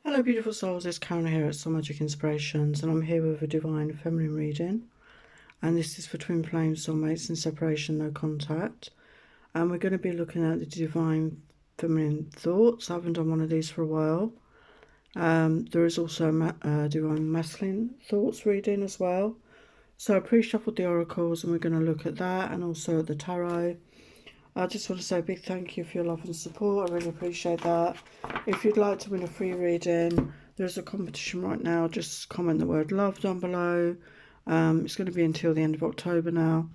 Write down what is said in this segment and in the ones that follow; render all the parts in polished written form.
Hello beautiful souls, it's Karen here at Soul Magic Inspirations, and I'm here with a divine feminine reading, and this is for Twin Flames Soulmates in Separation No Contact, and we're going to be looking at the divine feminine thoughts. I haven't done one of these for a while. There is also a divine masculine thoughts reading as well. So I pre-shuffled the oracles and we're going to look at that, and also at the tarot. I just want to say a big thank you for your love and support. I really appreciate that. If you'd like to win a free reading, there's a competition right now. Just comment the word love down below. It's going to be until the end of October now.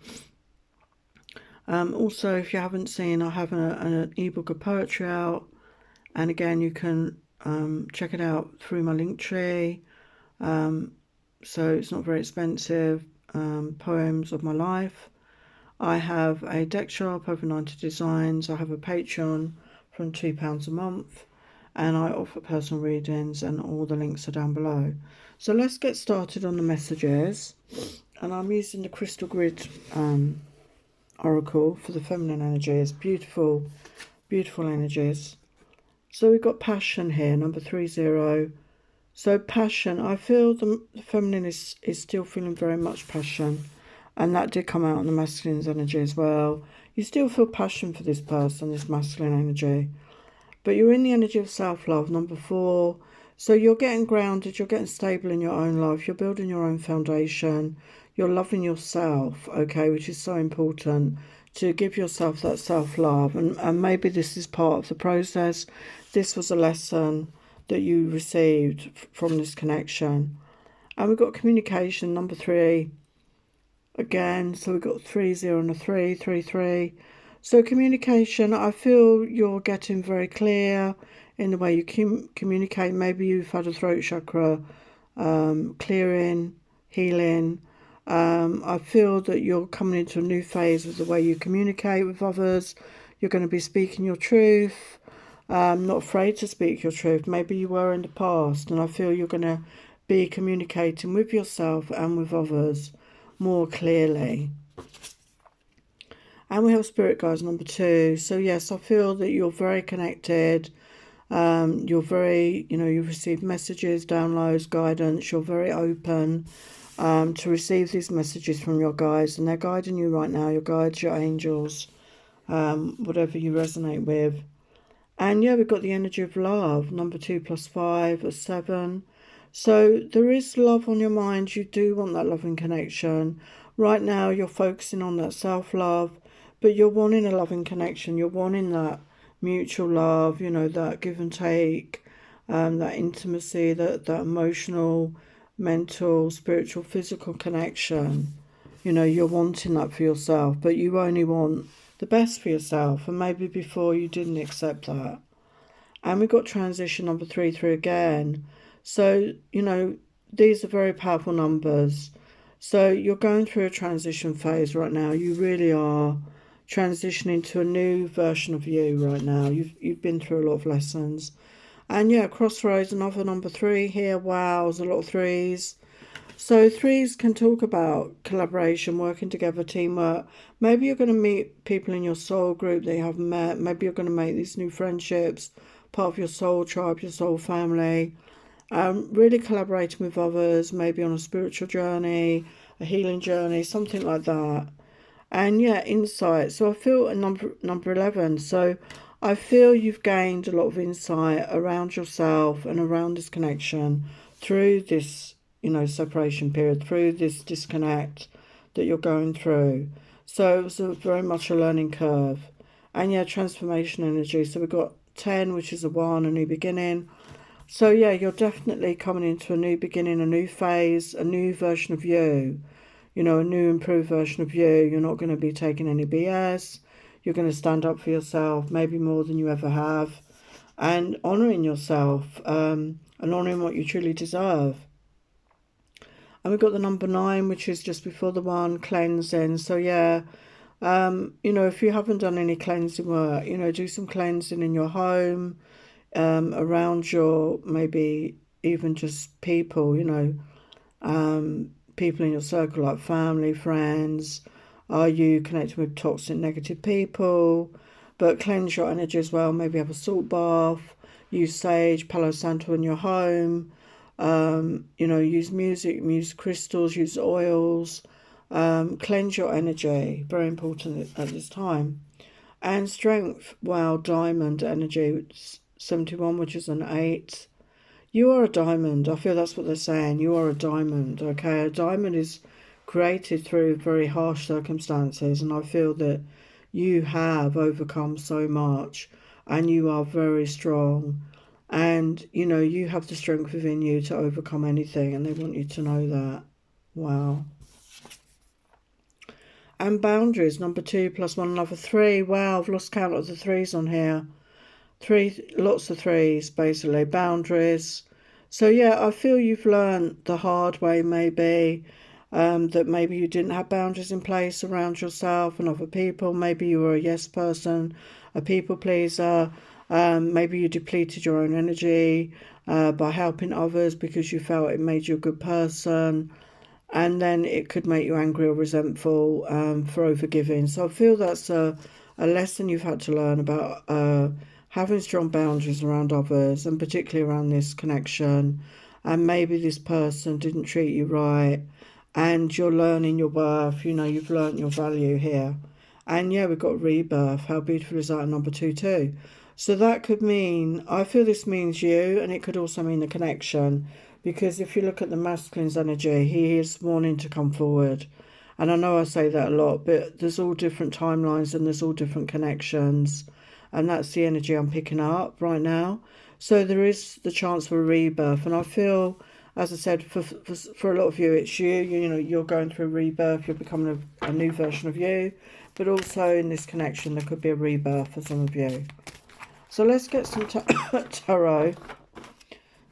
Also, if you haven't seen, I have an ebook of poetry out. And again, you can check it out through my link tree. So it's not very expensive. Poems of my life. I have a deck shop, over 90 designs. I have a Patreon from £2 a month, and I offer personal readings, and all the links are down below. So let's get started on the messages, and I'm using the Crystal Grid Oracle for the feminine energies. Beautiful, beautiful energies. So we've got passion here, number 30. So passion, I feel the feminine is still feeling very much passion. And that did come out in the masculine's energy as well. You still feel passion for this person, this masculine energy. But you're in the energy of self-love, number 4. So you're getting grounded, you're getting stable in your own life. You're building your own foundation. You're loving yourself, okay, which is so important, to give yourself that self-love. And maybe this is part of the process. This was a lesson that you received from this connection. And we've got communication, number 3. Again, so we've got 30 and a 3, 3, 3. So communication, I feel you're getting very clear in the way you communicate. Maybe you've had a throat chakra clearing, healing. I feel that you're coming into a new phase with the way you communicate with others. You're going to be speaking your truth. Not afraid to speak your truth. Maybe you were in the past, and I feel you're going to be communicating with yourself and with others more clearly. And we have spirit guides, number 2. So yes, I feel that you're very connected. You're very, you've received messages, downloads, guidance. You're very open to receive these messages from your guides, and they're guiding you right now, your guides, your angels, whatever you resonate with. And yeah, we've got the energy of love, number 2 plus 5 is 7. So there is love on your mind. You do want that loving connection. Right now you're focusing on that self-love, but you're wanting a loving connection. You're wanting that mutual love, that give and take, that intimacy, that emotional, mental, spiritual, physical connection. You're wanting that for yourself, but you only want the best for yourself, and maybe before you didn't accept that. And we've got transition, number 3, 3 again. So, these are very powerful numbers. So you're going through a transition phase right now. You really are transitioning to a new version of you right now. You've been through a lot of lessons. And yeah, crossroads, another number 3 here. Wow, there's a lot of 3s. So 3s can talk about collaboration, working together, teamwork. Maybe you're going to meet people in your soul group that you haven't met. Maybe you're going to make these new friendships, part of your soul tribe, your soul family. Really collaborating with others, maybe on a spiritual journey, a healing journey, something like that. And yeah, insight. So I feel a number 11. So I feel you've gained a lot of insight around yourself and around this connection through this, separation period, through this disconnect that you're going through. So it was very much a learning curve. And yeah, transformation energy. So we've got 10, which is a 1, a new beginning. So yeah, you're definitely coming into a new beginning, a new phase, a new version of you. A new improved version of you. You're not going to be taking any BS. You're going to stand up for yourself, maybe more than you ever have. And honouring yourself, and honouring what you truly deserve. And we've got the number 9, which is just before the 1, cleansing. So yeah, if you haven't done any cleansing work, do some cleansing in your home, around your, maybe even just people, people in your circle, like family, friends. Are you connected with toxic, negative people? But cleanse your energy as well. Maybe have a salt bath. use sage, Palo Santo in your home, you know, use music, use crystals, use oils, cleanse your energy, very important at this time. And strength, wow, diamond energy, 71, which is an 8. You are a diamond. I feel that's what they're saying. You are a diamond, okay? A diamond is created through very harsh circumstances, and I feel that you have overcome so much, and you are very strong. And, you know, you have the strength within you to overcome anything, and they want you to know that. Wow. And boundaries, number 2 plus 1, another 3. Wow, I've lost count of the 3s on here. Lots of 3s, basically. Boundaries. So yeah, I feel you've learned the hard way, maybe, that maybe you didn't have boundaries in place around yourself and other people. Maybe you were a yes person, a people pleaser. Maybe you depleted your own energy by helping others because you felt it made you a good person. And then it could make you angry or resentful for overgiving. So I feel that's a lesson you've had to learn about having strong boundaries around others, and particularly around this connection. And maybe this person didn't treat you right, and you're learning your worth. You know, you've learned your value here. And yeah, we've got rebirth. How beautiful is that at number 2 too? So that could mean, I feel this means you, and it could also mean the connection. Because if you look at the masculine's energy, he is wanting to come forward. And I know I say that a lot, but there's all different timelines and there's all different connections. And that's the energy I'm picking up right now. So there is the chance for a rebirth. And I feel, as I said, for a lot of you, it's you know, you're going through a rebirth. You're becoming a new version of you. But also in this connection, there could be a rebirth for some of you. So let's get some tarot.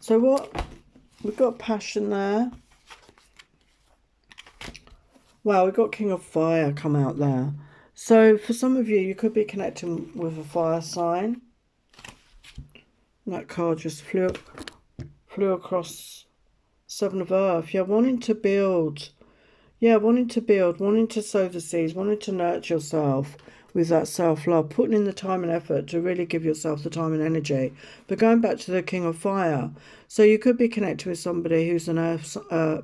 So what? We've got passion there. Wow, we've got King of Fire come out there. So for some of you, you could be connecting with a fire sign. That card just flew across 7 of Earth. Yeah, wanting to build. Yeah, wanting to sow the seeds, wanting to nurture yourself with that self-love, putting in the time and effort to really give yourself the time and energy. But going back to the King of Fire, so you could be connected with somebody who's an earth, a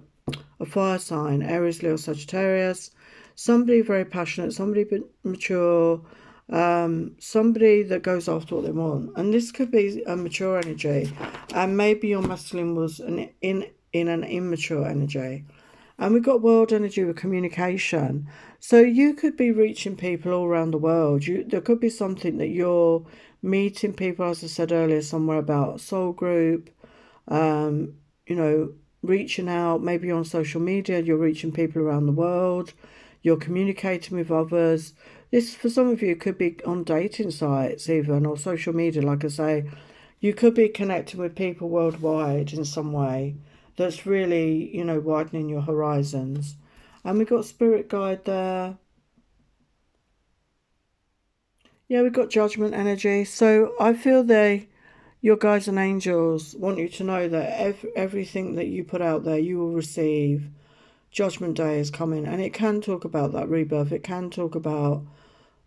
fire sign, Aries, Leo, Sagittarius, somebody very passionate, somebody mature, somebody that goes after what they want. And this could be a mature energy, and maybe your masculine was in an immature energy. And we've got world energy with communication. So you could be reaching people all around the world. There could be something that you're meeting people, as I said earlier, somewhere about a soul group, you know, reaching out. Maybe on social media, you're reaching people around the world. You're communicating with others. This, for some of you, could be on dating sites even, or social media, like I say. You could be connecting with people worldwide in some way. That's really, you know, widening your horizons. And we've got spirit guide there. Yeah, we've got judgment energy. So I feel your guides and angels want you to know that everything that you put out there, you will receive. Judgment Day is coming. And it can talk about that rebirth. It can talk about,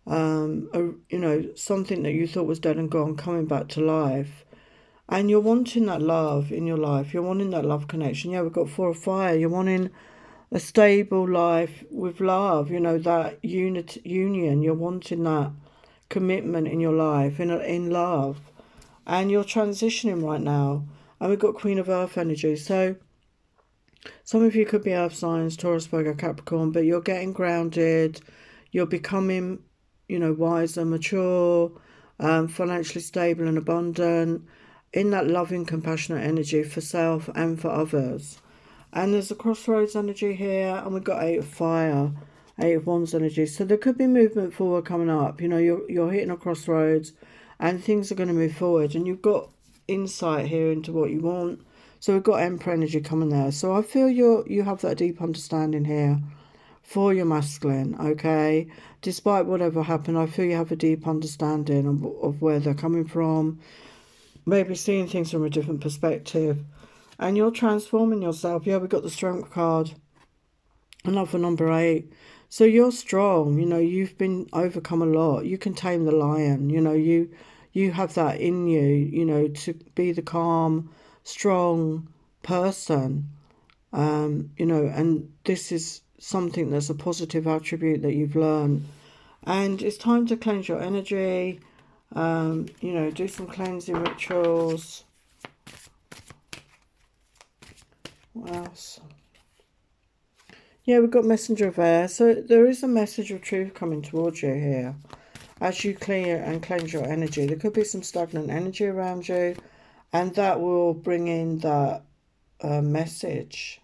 you know, something that you thought was dead and gone coming back to life. And you're wanting that love in your life. You're wanting that love connection. Yeah, we've got 4 of Fire. You're wanting a stable life with love. You know, that union. You're wanting that commitment in your life, in love. And you're transitioning right now. And we've got Queen of Earth energy. So some of you could be Earth signs, Taurus, Virgo, Capricorn. But you're getting grounded. You're becoming, you know, wiser, mature, financially stable and abundant, in that loving, compassionate energy for self and for others. And there's a crossroads energy here, and we've got 8 of Fire, 8 of Wands energy. So there could be movement forward coming up. You know, you're hitting a crossroads, and things are going to move forward. And you've got insight here into what you want. So we've got Emperor energy coming there. So I feel you have that deep understanding here for your masculine, okay? Despite whatever happened, I feel you have a deep understanding of where they're coming from. Maybe seeing things from a different perspective. And you're transforming yourself. Yeah, we've got the Strength card. Another number 8. So you're strong. You know, you've been overcome a lot. You can tame the lion. You know, you have that in you, you know, to be the calm, strong person, you know, and this is something that's a positive attribute that you've learned. And it's time to cleanse your energy, you know, do some cleansing rituals. What else? Yeah, we've got messenger of air. So there is a message of truth coming towards you here. As you clear and cleanse your energy, there could be some stagnant energy around you, and that will bring in that message.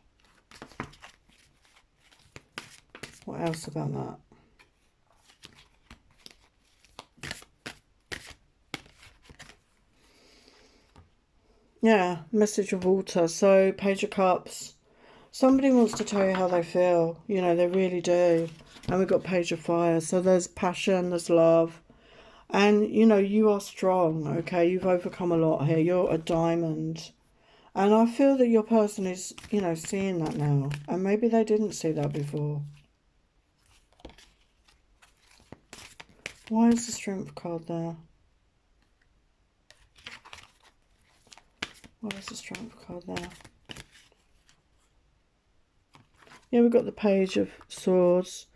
What else about that? Yeah, message of water. So Page of Cups. Somebody wants to tell you how they feel. You know, they really do. And we've got Page of Fire. So there's passion, there's love. And, you know, you are strong, okay? You've overcome a lot here. You're a diamond. And I feel that your person is, you know, seeing that now. And maybe they didn't see that before. Why is the Strength card there? Why is the Strength card there? Yeah, we've got the Page of Swords.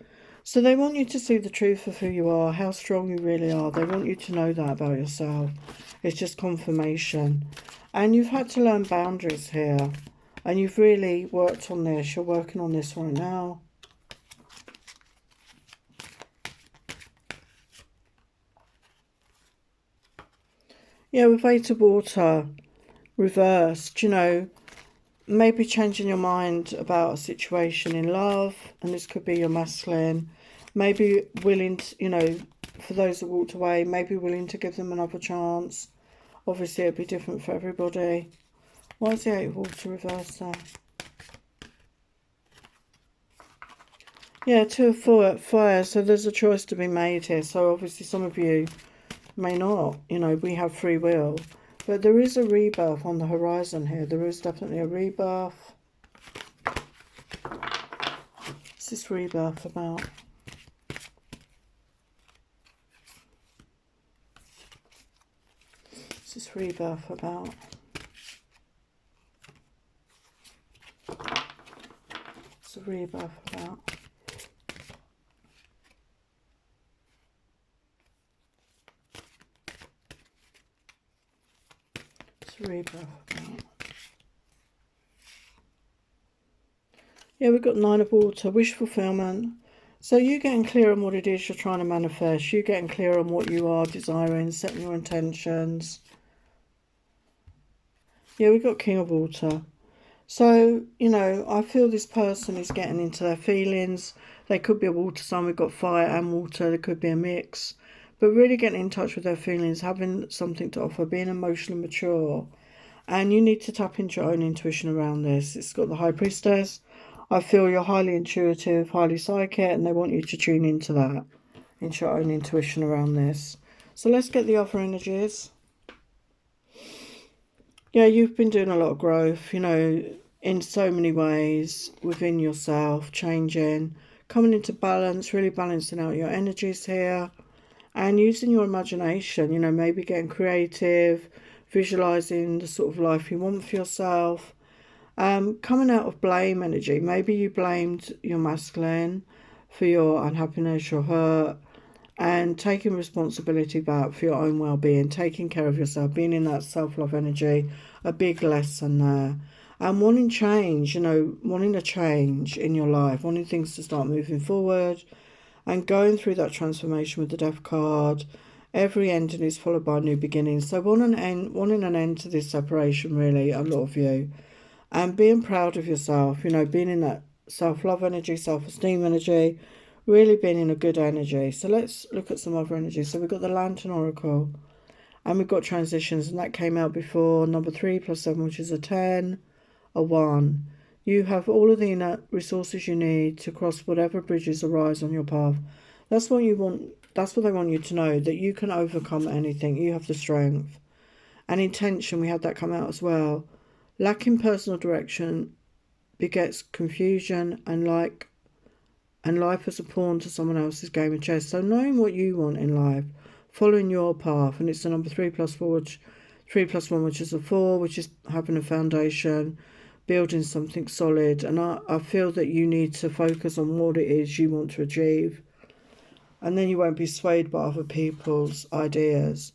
So they want you to see the truth of who you are, how strong you really are. They want you to know that about yourself. It's just confirmation. And you've had to learn boundaries here. And you've really worked on this. You're working on this right now. Yeah, with Eight of Water reversed, you know, maybe changing your mind about a situation in love, and this could be your masculine. Maybe willing to, you know, for those that walked away, maybe willing to give them another chance. Obviously, it'd be different for everybody. Why is the Eight of Water reversed there? Yeah, Two of Fire. So there's a choice to be made here. So obviously some of you may not. You know, we have free will. But there is a rebirth on the horizon here. There is definitely a rebirth. What's this rebirth about? What's this rebirth about? What's the rebirth about? Rebirth about. Yeah, we've got Nine of Water, wish fulfillment. So you getting clear on what it is you're trying to manifest. You getting clear on what you are desiring, setting your intentions. Yeah, we've got King of Water. So, you know, I feel this person is getting into their feelings. They could be a water sign. We've got fire and water. There could be a mix. But really getting in touch with their feelings, having something to offer, being emotionally mature. And you need to tap into your own intuition around this. It's got the High Priestess. I feel you're highly intuitive, highly psychic, and they want you to tune into that, into your own intuition around this. So let's get the other energies. Yeah, you've been doing a lot of growth, you know, in so many ways within yourself, changing, coming into balance, really balancing out your energies here, and using your imagination, you know, maybe getting creative, visualizing the sort of life you want for yourself. Coming out of blame energy. Maybe you blamed your masculine for your unhappiness, your hurt, and taking responsibility back for your own well-being, taking care of yourself, being in that self-love energy, a big lesson there. And wanting change, you know, wanting a change in your life, wanting things to start moving forward, and going through that transformation with the Death card. Every ending is followed by a new beginning. So wanting an end to this separation, really, a lot of you. And being proud of yourself, you know, being in that self-love energy, self-esteem energy, really being in a good energy. So let's look at some other energy. So we've got the Lantern Oracle, and we've got transitions, and that came out before. Number 3 plus 7, which is a 10, a 1. You have all of the inner resources you need to cross whatever bridges arise on your path. That's what you want. That's what they want you to know, that you can overcome anything. You have the strength. And intention, we had that come out as well. Lacking personal direction begets confusion and life as a pawn to someone else's game of chess. So knowing what you want in life, following your path. And it's the number 3 plus 4, which 3 plus 1, which is a 4, which is having a foundation, building something solid. And I feel that you need to focus on what it is you want to achieve. And then you won't be swayed by other people's ideas.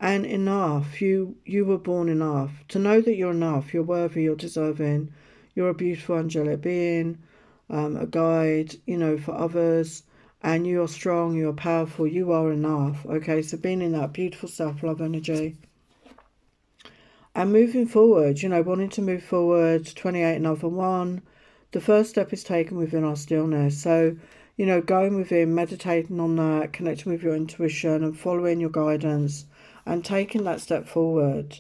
And enough, you were born enough. To know that you're enough, you're worthy, you're deserving, you're a beautiful angelic being, a guide, you know, for others. And you're strong, you're powerful, you are enough. Okay, so being in that beautiful self-love energy. And moving forward, you know, wanting to move forward, 28 another 1. The first step is taken within our stillness. So, you know, going within, meditating on that, connecting with your intuition and following your guidance and taking that step forward.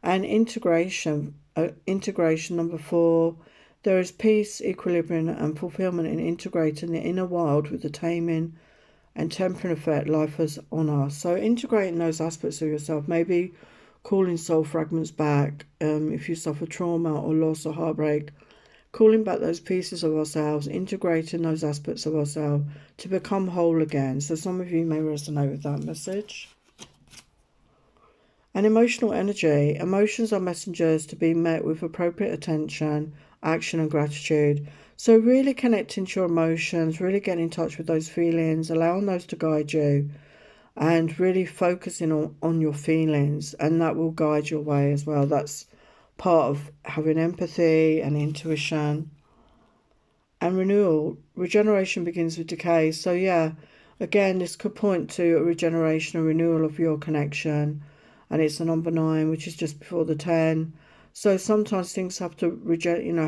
And integration, number 4. There is peace, equilibrium and fulfillment in integrating the inner world with the taming and tempering effect life has on us. So integrating those aspects of yourself, maybe calling soul fragments back, if you suffer trauma or loss or heartbreak, calling back those pieces of ourselves, integrating those aspects of ourselves to become whole again. So some of you may resonate with that message. And emotional energy. Emotions are messengers to be met with appropriate attention, action and gratitude. So really connecting to your emotions, really getting in touch with those feelings, allowing those to guide you, and really focusing on your feelings, and that will guide your way as well. That's part of having empathy and intuition. And renewal. Regeneration begins with decay. So yeah, again, this could point to a regeneration, a renewal of your connection. And it's the number 9, which is just before the 10. So sometimes things have to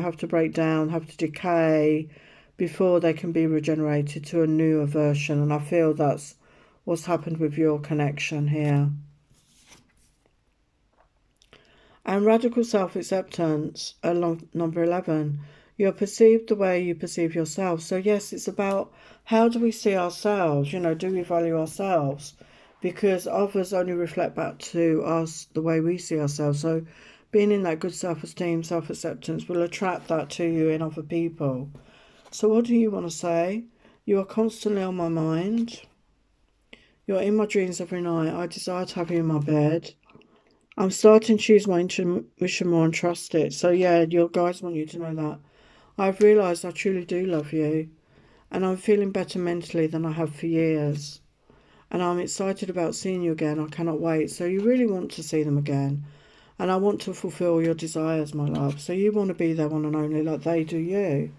have to break down, have to decay before they can be regenerated to a newer version. And I feel that's what's happened with your connection here. And radical self-acceptance, number 11. You're perceived the way you perceive yourself. So yes, it's about how do we see ourselves? You know, do we value ourselves? Because others only reflect back to us the way we see ourselves. So being in that good self-esteem, self-acceptance will attract that to you in other people. So what do you want to say? You are constantly on my mind. You're in my dreams every night. I desire to have you in my bed. I'm starting to use my intuition more and trust it. So yeah, your guides want you to know that. I've realised I truly do love you. And I'm feeling better mentally than I have for years. And I'm excited about seeing you again. I cannot wait. So you really want to see them again. And I want to fulfill your desires, my love. So you want to be their one and only like they do you.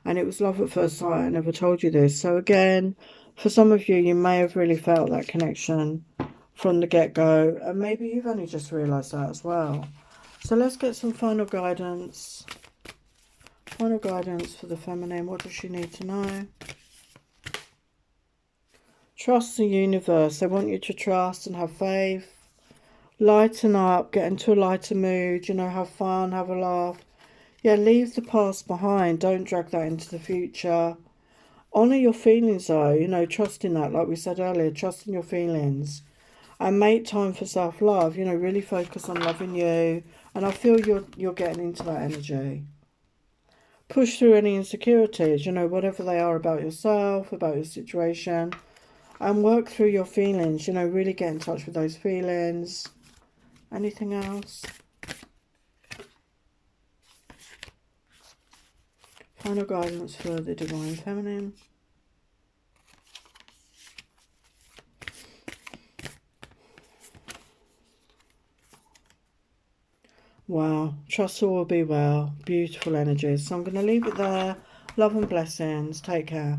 And it was love at first sight. I never told you this. So again, for some of you, you may have really felt that connection from the get-go. And maybe you've only just realised that as well. So let's get some final guidance. Final guidance for the feminine. What does she need to know? Trust the universe. They want you to trust and have faith. Lighten up, get into a lighter mood, you know, have fun, have a laugh. Yeah, leave the past behind. Don't drag that into the future. Honour your feelings though, you know, trust in that, like we said earlier, trust in your feelings. And make time for self-love, you know, really focus on loving you. And I feel you're getting into that energy. Push through any insecurities, you know, whatever they are about yourself, about your situation. And work through your feelings, you know, really get in touch with those feelings. Anything else? Final guidance for the Divine Feminine. Wow. Trust all will be well. Beautiful energies. So I'm going to leave it there. Love and blessings. Take care.